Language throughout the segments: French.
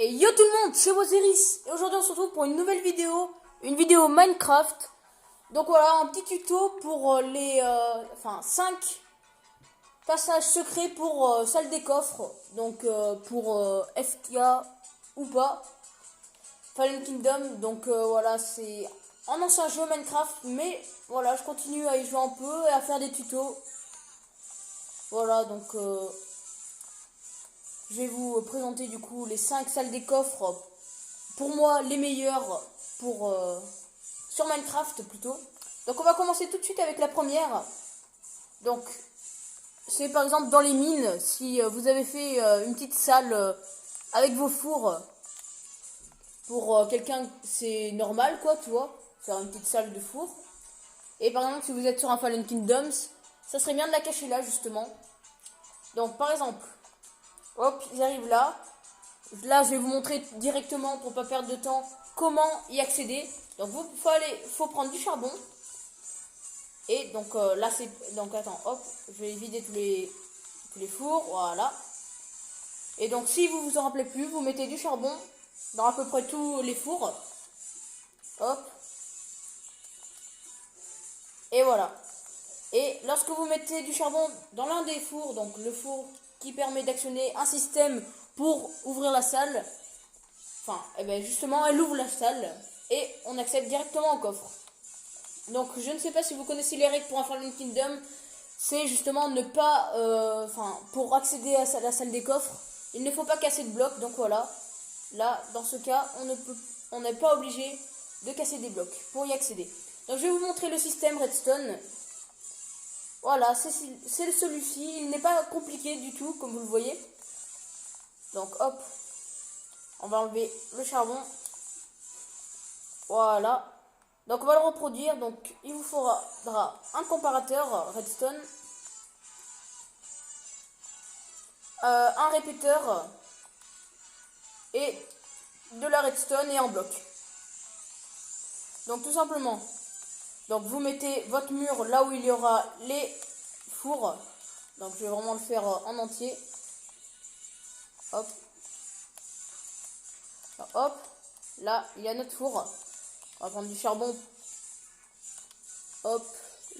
Et yo tout le monde, c'est Wozeris et aujourd'hui on se retrouve pour une nouvelle vidéo, une vidéo Minecraft. Donc voilà, un petit tuto pour les 5 passages secrets pour salle des coffres. Donc pour FK ou pas, Fallen Kingdom. Donc voilà, c'est un ancien jeu Minecraft, mais voilà, je continue à y jouer un peu et à faire des tutos. Voilà, donc je vais vous présenter du coup les 5 salles des coffres, pour moi les meilleures pour sur Minecraft plutôt. Donc on va commencer tout de suite avec la première. Donc c'est par exemple dans les mines, si vous avez fait une petite salle avec vos fours, pour quelqu'un c'est normal quoi, tu vois, faire une petite salle de four. Et par exemple si vous êtes sur un Fallen Kingdoms, ça serait bien de la cacher là justement. Donc par exemple, hop, ils arrivent là. Là, je vais vous montrer directement, pour pas perdre de temps, comment y accéder. Donc, faut prendre du charbon. Et donc, là, c'est... Donc, attends, hop, je vais vider tous les fours, voilà. Et donc, si vous vous en rappelez plus, vous mettez du charbon dans à peu près tous les fours. Hop. Et voilà. Et lorsque vous mettez du charbon dans l'un des fours, donc le four qui permet d'actionner un système pour ouvrir la salle, enfin, et bien justement, elle ouvre la salle et on accède directement au coffre. Donc, je ne sais pas si vous connaissez les règles pour un Fallen Kingdom. C'est justement ne pas, pour accéder à la salle des coffres, il ne faut pas casser de blocs. Donc voilà, là, dans ce cas, on n'est pas obligé de casser des blocs pour y accéder. Donc, je vais vous montrer le système Redstone. Voilà, c'est celui-ci. Il n'est pas compliqué du tout, comme vous le voyez. Donc, hop, on va enlever le charbon. Voilà. Donc on va le reproduire. Donc il vous faudra un comparateur Redstone, un répéteur et de la Redstone et un bloc. Donc tout simplement, donc vous mettez votre mur là où il y aura les fours. Donc je vais vraiment le faire en entier. Hop. Hop. Là il y a notre four. On va prendre du charbon. Hop.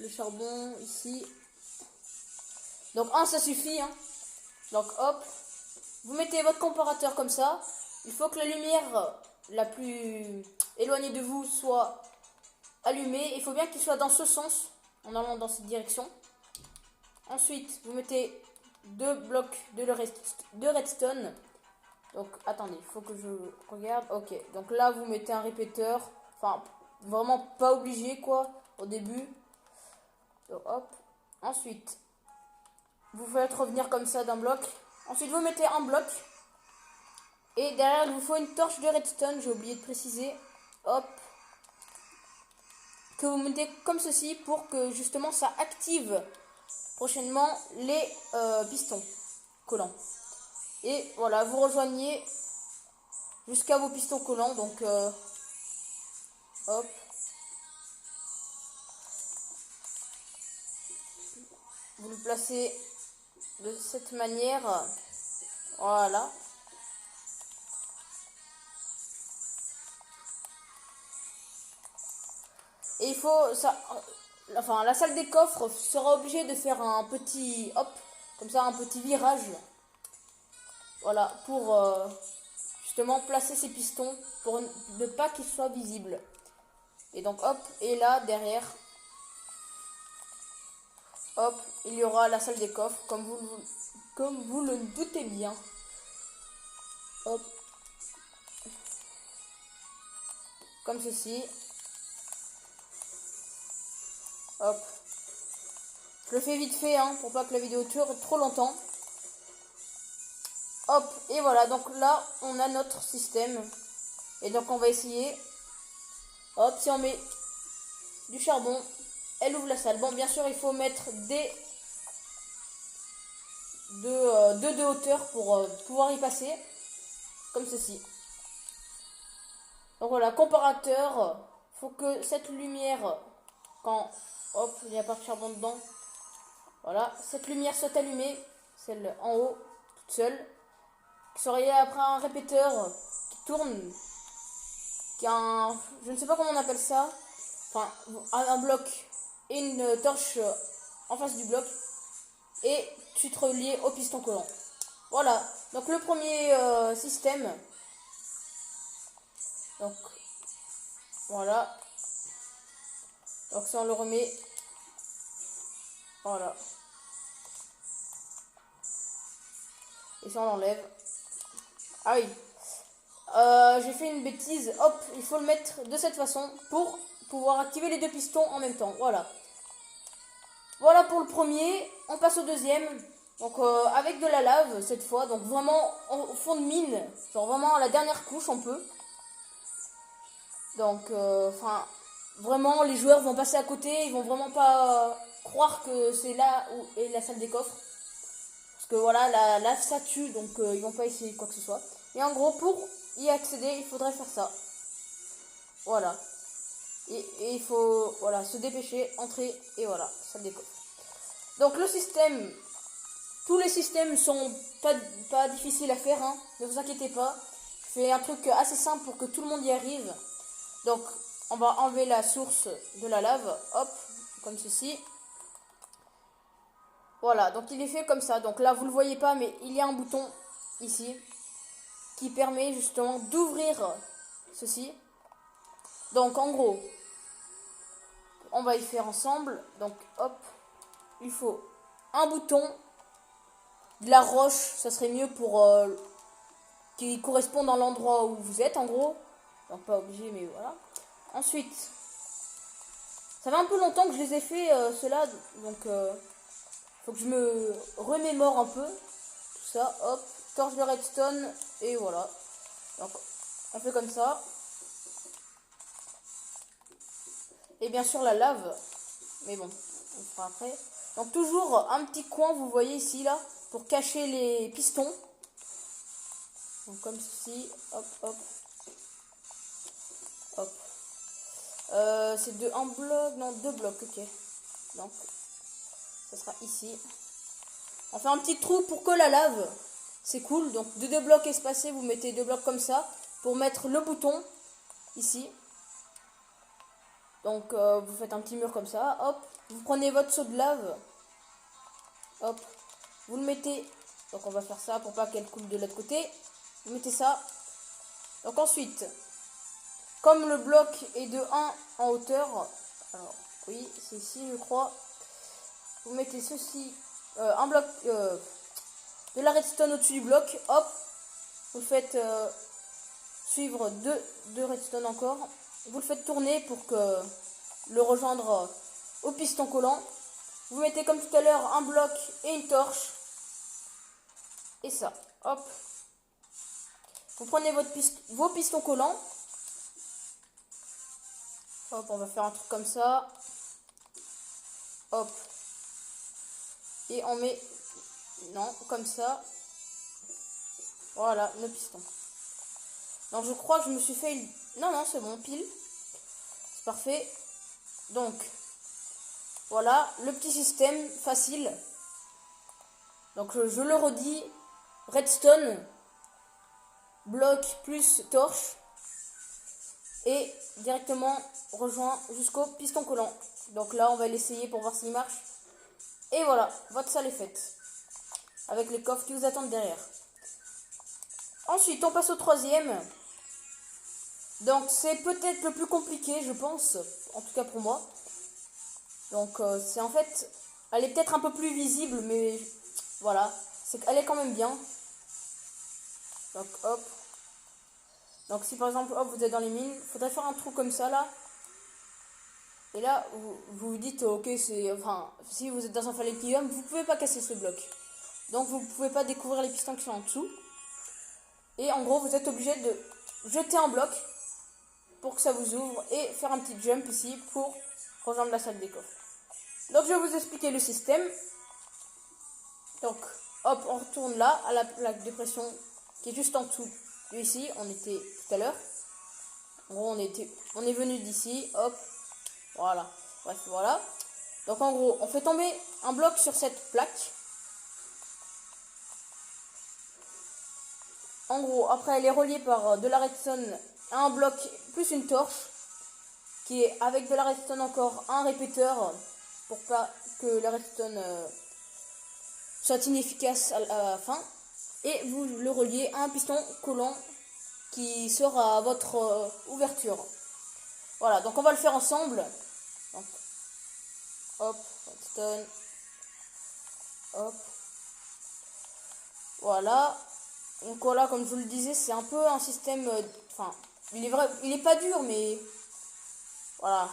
Le charbon ici. Donc ça suffit. Hein. Donc hop. Vous mettez votre comparateur comme ça. Il faut que la lumière la plus éloignée de vous soit allumée. Il faut bien qu'il soit dans ce sens, en allant dans cette direction. Ensuite, vous mettez 2 blocs de redstone. Donc, attendez, il faut que je regarde. Ok, donc là, vous mettez un répéteur. Enfin, vraiment pas obligé, quoi, au début. Donc, hop. Ensuite, vous faites revenir comme ça d'un bloc. Ensuite, vous mettez un bloc. Et derrière, il vous faut une torche de redstone, j'ai oublié de préciser. Hop. Que vous mettez comme ceci pour que justement ça active prochainement les pistons collants. Et voilà, vous rejoignez jusqu'à vos pistons collants. Donc, hop. Vous le placez de cette manière. Voilà. Et il faut ça, enfin la salle des coffres sera obligée de faire un petit hop, comme ça un petit virage. Voilà, pour justement placer ces pistons pour ne pas qu'ils soient visibles. Et donc hop, et là derrière, hop, il y aura la salle des coffres comme vous le doutez bien. Hop. Comme ceci. Hop. Je le fais vite fait, hein, pour pas que la vidéo dure trop longtemps. Hop, et voilà, donc là, on a notre système. Et donc, on va essayer. Hop, si on met du charbon, elle ouvre la salle. Bon, bien sûr, il faut mettre deux de hauteur pour pouvoir y passer. Comme ceci. Donc voilà, comparateur. Faut que cette lumière, quand, hop, il n'y a pas de charbon dedans. Voilà, cette lumière soit allumée, celle en haut, toute seule. Qui serait après un répéteur tourne, qui a un, je ne sais pas comment on appelle ça, enfin un bloc et une torche en face du bloc, et tu te relies au piston collant. Voilà, donc le premier système, donc voilà, donc ça on le remet, voilà, et ça on l'enlève. Ah oui, j'ai fait une bêtise, hop, il faut le mettre de cette façon pour pouvoir activer les deux pistons en même temps, voilà. Voilà pour le premier, on passe au deuxième, donc avec de la lave cette fois, donc vraiment au fond de mine, genre vraiment à la dernière couche on peut. Donc, enfin, vraiment les joueurs vont passer à côté, ils vont vraiment pas croire que c'est là où est la salle des coffres. Parce que voilà, la lave ça tue, donc ils vont pas essayer quoi que ce soit. Et en gros, pour y accéder, il faudrait faire ça. Voilà. Et il faut voilà, se dépêcher, entrer, et voilà, salle des coffres. Donc le système, tous les systèmes sont pas difficiles à faire, hein, ne vous inquiétez pas. Je fais un truc assez simple pour que tout le monde y arrive. Donc on va enlever la source de la lave, hop, comme ceci. Voilà, donc il est fait comme ça. Donc là vous le voyez pas, mais il y a un bouton ici qui permet justement d'ouvrir ceci. Donc en gros, on va y faire ensemble. Donc hop, il faut un bouton, de la roche, ça serait mieux pour qui correspond à l'endroit où vous êtes en gros. Donc pas obligé, mais voilà. Ensuite, ça fait un peu longtemps que je les ai fait ceux-là, donc faut que je me remémore un peu tout ça. Hop, torche de redstone et voilà. Donc on fait comme ça. Et bien sûr la lave, mais bon, on fera après. Donc toujours un petit coin, vous voyez ici là, pour cacher les pistons. Donc comme ceci, hop, hop, hop. C'est un bloc, non, deux blocs, ok. Donc ça sera ici. On fait un petit trou pour que la lave, c'est cool. Donc de deux blocs espacés, vous mettez deux blocs comme ça pour mettre le bouton ici. Donc vous faites un petit mur comme ça, hop. Vous prenez votre seau de lave, hop. Vous le mettez. Donc on va faire ça pour pas qu'elle coule de l'autre côté. Vous mettez ça. Donc ensuite, comme le bloc est de 1 en hauteur, alors oui, c'est ici je crois. Vous mettez ceci, un bloc de la redstone au-dessus du bloc, hop. Vous le faites suivre deux redstone encore. Vous le faites tourner pour que le rejoindre au piston collant. Vous mettez comme tout à l'heure un bloc et une torche. Et ça, hop. Vous prenez vos pistons collants. Hop, on va faire un truc comme ça. Hop. Et on met, non, comme ça. Voilà, le piston. Donc je crois que je me suis fait... Non, non, c'est bon, pile. C'est parfait. Donc, voilà, le petit système facile. Donc je le redis. Redstone, bloc plus torche. Et directement rejoint jusqu'au piston collant. Donc là, on va l'essayer pour voir s'il marche. Et voilà, votre salle est faite. Avec les coffres qui vous attendent derrière. Ensuite, on passe au troisième. Donc c'est peut-être le plus compliqué, je pense. En tout cas pour moi. Donc c'est en fait... Elle est peut-être un peu plus visible, mais voilà. Elle est quand même bien. Donc hop. Donc si par exemple, hop, vous êtes dans les mines, il faudrait faire un trou comme ça là. Et là, vous vous dites, ok, c'est... Enfin, si vous êtes dans un falaipium, vous ne pouvez pas casser ce bloc. Donc vous ne pouvez pas découvrir les pistons qui sont en dessous. Et en gros, vous êtes obligé de jeter un bloc pour que ça vous ouvre et faire un petit jump ici pour rejoindre la salle des coffres. Donc je vais vous expliquer le système. Donc hop, on retourne là à la plaque de pression qui est juste en dessous de ici. On était tout à l'heure. En gros, on est venu d'ici. Hop, voilà. Bref, voilà. Donc en gros, on fait tomber un bloc sur cette plaque. En gros, après elle est reliée par de la redstone à un bloc plus une torche, qui est avec de la redstone encore un répéteur, pour pas que la redstone soit inefficace à la fin. Et vous le reliez à un piston collant qui sera à votre ouverture. Voilà, donc on va le faire ensemble. Donc, hop, redstone, hop, voilà. Donc voilà, comme je vous le disais, c'est un peu un système, enfin, il est pas dur, mais voilà,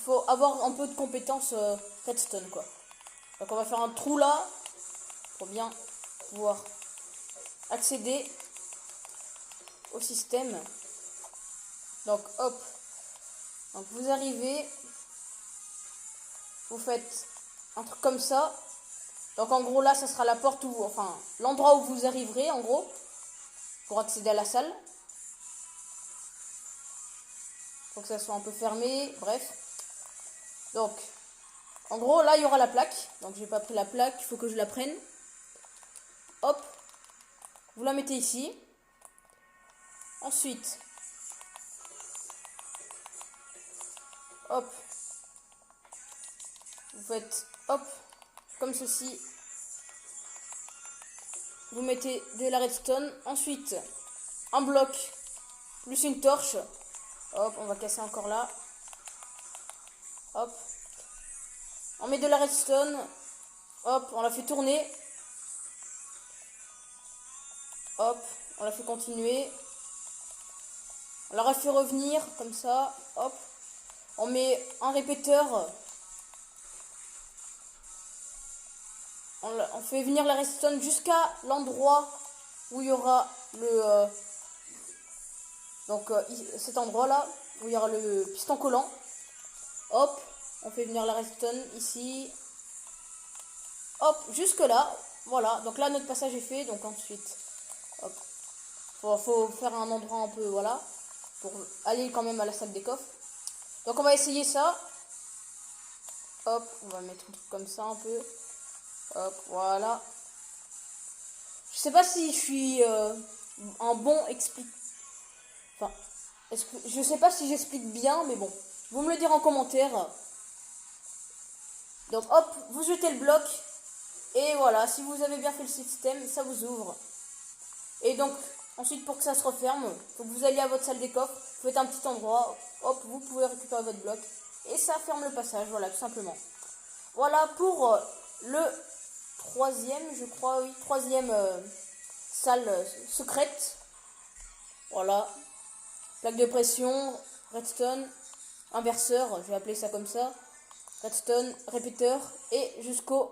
faut avoir un peu de compétences redstone, quoi. Donc on va faire un trou là pour bien pouvoir accéder au système. Donc hop, donc vous arrivez, vous faites un truc comme ça. Donc en gros là ça sera la porte où, enfin l'endroit où vous arriverez en gros pour accéder à la salle. Faut que ça soit un peu fermé, bref. Donc en gros là il y aura la plaque. Donc j'ai pas pris la plaque, il faut que je la prenne. Hop, vous la mettez ici. Ensuite, hop, vous faites hop, comme ceci. Vous mettez de la redstone. Ensuite, un bloc plus une torche. Hop, on va casser encore là. Hop. On met de la redstone. Hop, on la fait tourner. Hop, on la fait continuer. On la refait revenir comme ça. Hop. On met un répéteur. On fait venir la redstone jusqu'à l'endroit où il y aura le... cet endroit là, où il y aura le piston collant. Hop, on fait venir la redstone ici. Hop, jusque là. Voilà, donc là notre passage est fait. Donc ensuite, hop, faut faire un endroit un peu, voilà, pour aller quand même à la salle des coffres. Donc on va essayer ça. Hop, on va mettre un truc comme ça un peu. Hop, voilà. Je sais pas si je suis un bon explique. Enfin, je sais pas si j'explique bien, mais bon, vous me le direz en commentaire. Donc hop, vous jetez le bloc. Et voilà, si vous avez bien fait le système, ça vous ouvre. Et donc, ensuite pour que ça se referme, faut que vous alliez à votre salle des coffres, vous faites un petit endroit, hop, vous pouvez récupérer votre bloc. Et ça ferme le passage, voilà, tout simplement. Voilà pour le troisième, je crois, oui, troisième salle secrète. Voilà, plaque de pression, redstone, inverseur, je vais appeler ça comme ça, redstone, répéteur, et jusqu'au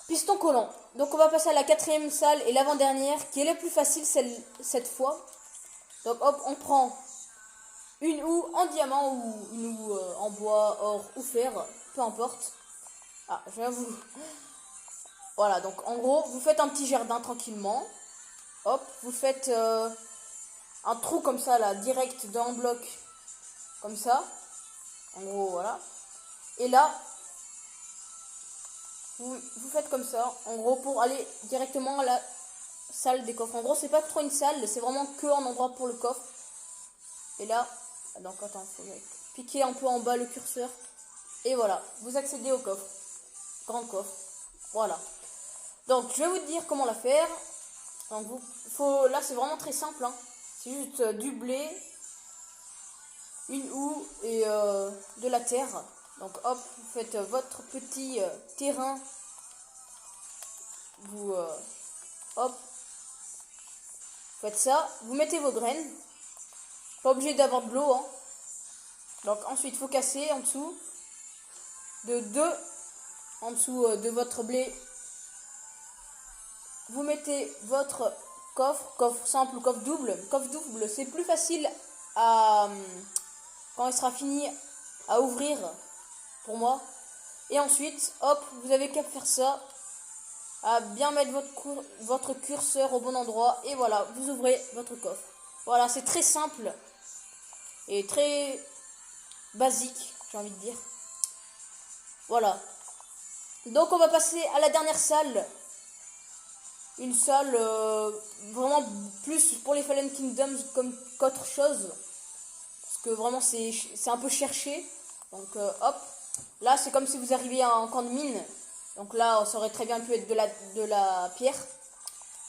piston collant. Donc on va passer à la quatrième salle et l'avant-dernière, qui est la plus facile cette fois. Donc hop, on prend une houe en diamant ou une houe en bois, or ou fer, peu importe. Ah, j'avoue. Voilà, donc en gros, vous faites un petit jardin tranquillement. Hop, vous faites un trou comme ça, là, direct dans un bloc. Comme ça. En gros, voilà. Et là, vous faites comme ça, en gros, pour aller directement à la salle des coffres. En gros, c'est pas trop une salle, c'est vraiment que un endroit pour le coffre. Et là, donc attends, faut piquer un peu en bas le curseur. Et voilà, vous accédez au coffre. Grand coffre. Voilà. Donc, je vais vous dire comment la faire. Donc, là, c'est vraiment très simple. Hein. C'est juste du blé, une houe et de la terre. Donc, hop, vous faites votre petit terrain. Vous, hop, faites ça. Vous mettez vos graines. Pas obligé d'avoir de l'eau. Hein. Donc, ensuite, il faut casser en dessous de 2 en dessous de votre blé. Vous mettez votre coffre simple ou coffre double. Coffre double, c'est plus facile à quand il sera fini à ouvrir pour moi. Et ensuite, hop, vous avez qu'à faire ça, à bien mettre votre curseur au bon endroit et voilà, vous ouvrez votre coffre. Voilà, c'est très simple et très basique, j'ai envie de dire. Voilà. Donc on va passer à la dernière salle. une salle vraiment plus pour les Fallen Kingdoms comme qu'autre chose. Parce que vraiment c'est un peu cherché. Donc hop. Là c'est comme si vous arriviez à un camp de mine. Donc là ça aurait très bien pu être de la pierre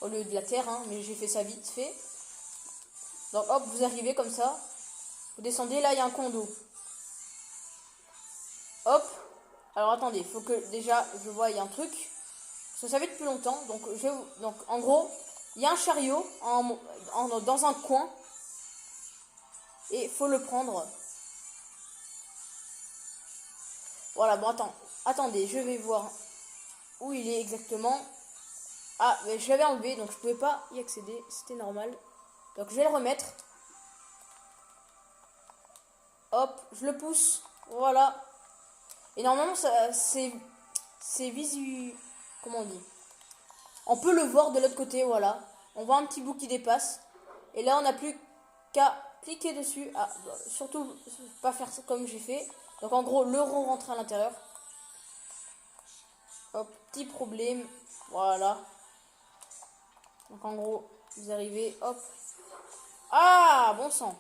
au lieu de la terre. Hein, mais j'ai fait ça vite fait. Donc hop, vous arrivez comme ça. Vous descendez, là il y a un condo. Hop. Alors attendez, il faut que déjà je vois, il y a un truc. Ça fait depuis longtemps. Donc, en gros, il y a un chariot dans un coin. Et il faut le prendre. Voilà, bon attendez, je vais voir où il est exactement. Ah, mais je l'avais enlevé, donc je pouvais pas y accéder. C'était normal. Donc je vais le remettre. Hop, je le pousse. Voilà. Et normalement, c'est visu. Comment on dit? On peut le voir de l'autre côté, voilà. On voit un petit bout qui dépasse. Et là, on n'a plus qu'à cliquer dessus. Ah, bah, surtout, pas faire ça comme j'ai fait. Donc en gros, l'euro rentre à l'intérieur. Hop, petit problème. Voilà. Donc en gros, vous arrivez, hop. Ah, bon sang.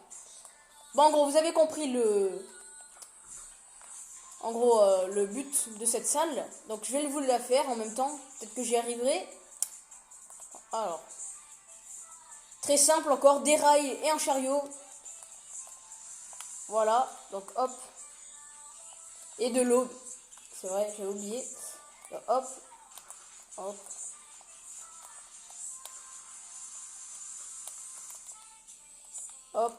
Bon, en gros, vous avez compris le but de cette salle. Donc je vais vous la faire en même temps. Peut-être que j'y arriverai. Alors. Très simple encore, des rails et un chariot. Voilà, donc hop. Et de l'eau. C'est vrai, j'avais oublié. Donc, hop. Hop. Hop.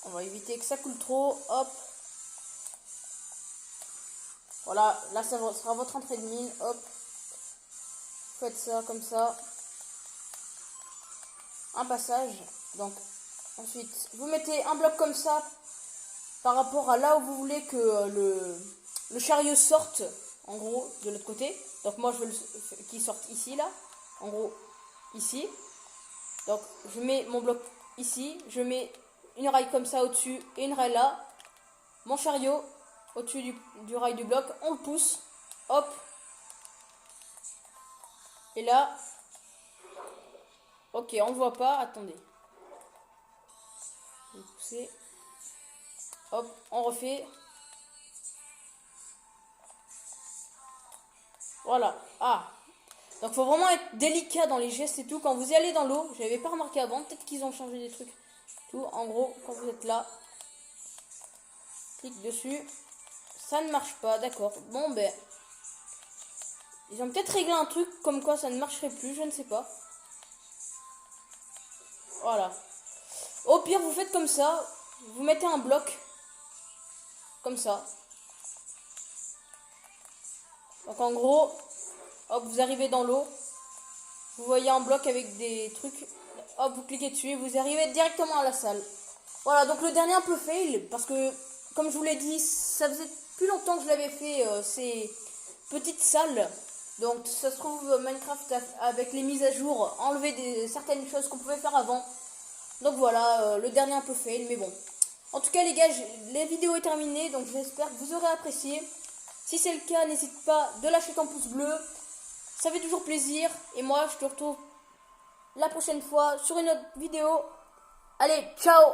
On va éviter que ça coule trop. Hop. Voilà, là ça sera votre entrée de mine. Hop. Faites ça comme ça. Un passage. Donc ensuite, vous mettez un bloc comme ça par rapport à là où vous voulez que le chariot sorte, en gros, de l'autre côté. Donc moi, je veux qu'il sorte ici, là. En gros, ici. Donc je mets mon bloc ici. Je mets une rail comme ça au-dessus et une rail là. Mon chariot au-dessus du rail du bloc. On le pousse. Hop. Et là... Ok, on ne voit pas. Attendez. Je vais pousser. Hop, on refait. Voilà. Ah. Donc faut vraiment être délicat dans les gestes et tout. Quand vous y allez dans l'eau, je n'avais pas remarqué avant. Peut-être qu'ils ont changé des trucs. Tout. En gros, quand vous êtes là, clique dessus. Ça ne marche pas. D'accord. Bon ben. Ils ont peut-être réglé un truc comme quoi ça ne marcherait plus. Je ne sais pas. Voilà. Au pire, vous faites comme ça. Vous mettez un bloc. Comme ça. Donc en gros, hop, vous arrivez dans l'eau. Vous voyez un bloc avec des trucs. Hop, vous cliquez dessus et vous arrivez directement à la salle. Voilà, donc le dernier un peu fail. Parce que, comme je vous l'ai dit, ça faisait plus longtemps que je l'avais fait, ces petites salles. Donc ça se trouve, Minecraft avec les mises à jour, enlever certaines choses qu'on pouvait faire avant. Donc voilà, le dernier un peu fail, mais bon. En tout cas les gars, la vidéo est terminée, donc j'espère que vous aurez apprécié. Si c'est le cas, n'hésite pas de lâcher ton pouce bleu. Ça fait toujours plaisir. Et moi, je te retrouve la prochaine fois sur une autre vidéo. Allez, ciao!